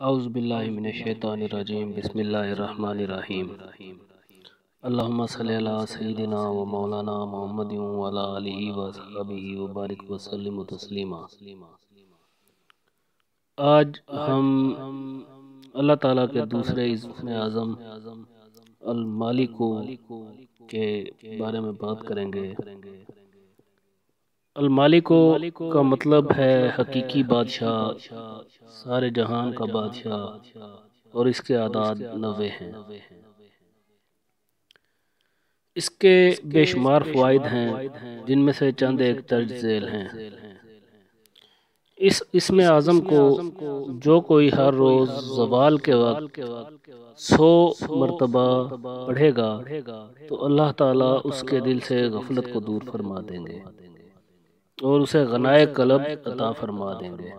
اعوذ باللہ من الشیطان الرجیم بسم اللہ الرحمن الرحیم اللہم صلی علی سیدنا و مولانا محمد وعلی آلہ و صحبہ وبارک وسلم تسلیما۔ آج ہم اللہ تعالیٰ کے دوسرے اسم اعظم المالک کے بارے میں بات کریں گے۔ المالک کا مطلب ہے حقیقی بادشاہ، سارے جہان کا بادشاہ، اور اس کے اعداد 90 ہیں۔ اس کے بے شمار فوائد ہیں جن میں سے چند ایک درج ذیل ہیں۔ اس اسم اعظم کو جو کوئی ہر روز زوال کے وقت 100 مرتبہ پڑھے گا تو اللہ تعالیٰ اس کے دل سے غفلت کو دور فرما دیں گے اور اسے غنائے قلب عطا فرما دیں گے۔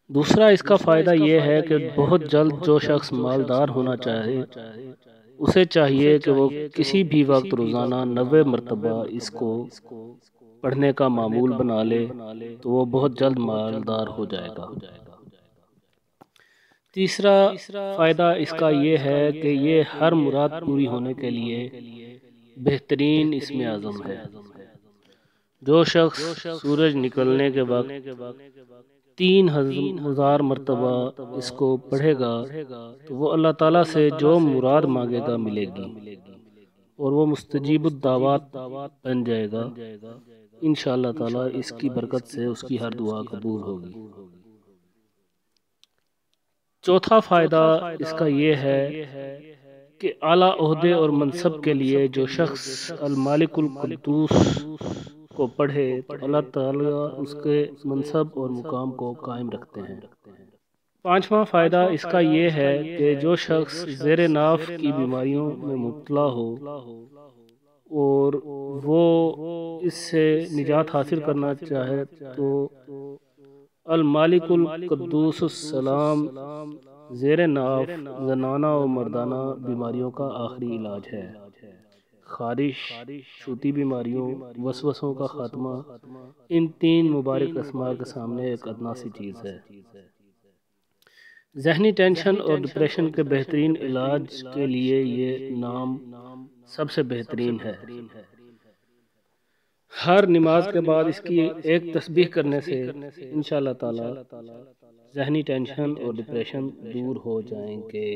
دوسرا اس کا فائدہ یہ ہے کہ بہت جلد جو شخص مالدار ہونا چاہے اسے چاہیے کہ وہ کسی بھی وقت روزانہ 90 مرتبہ اس کو پڑھنے کا معمول بنا لے تو وہ بہت جلد مالدار ہو جائے گا۔ تیسرا فائدہ اس کا یہ ہے کہ یہ ہر مراد پوری ہونے کے لیے بہترین اسم اعظم ہے۔ جو شخص سورج نکلنے کے وقت 3000 مرتبہ اس کو پڑھے گا تو وہ اللہ تعالیٰ سے جو مراد مانگے گا ملے گی اور وہ مستجیب الدعوات بن جائے گا۔ انشاءاللہ تعالیٰ اس کی برکت سے اس کی ہر دعا قبول ہوگی۔ چوتھا فائدہ اس کا یہ ہے کہ اعلیٰ عہدے اور منصب کے لیے جو شخص المالک القدوس کو پڑھے تو اللہ تعالیٰ اس کے منصب اور مقام کو قائم رکھتے ہیں۔ پانچواں فائدہ اس کا یہ ہے کہ جو شخص زیر ناف کی بیماریوں میں مبتلا ہو اور وہ اس سے نجات حاصل کرنا چاہے تو المالک القدوس السلام زیر ناف زنانہ و مردانہ بیماریوں کا آخری علاج ہے۔ خارش، چھوٹی بیماریوں، وسوسوں کا خاتمہ، ان تین مبارک اسماء کے سامنے ایک ادنا سی چیز ہے۔ ذہنی ٹینشن اور ڈپریشن کے بہترین علاج کے لیے یہ نام سب سے بہترین ہے۔ ہر نماز کے بعد اس کی ایک تسبیح کرنے سے انشاءاللہ تعالی ذہنی ٹینشن اور ڈپریشن دور ہو جائیں گے۔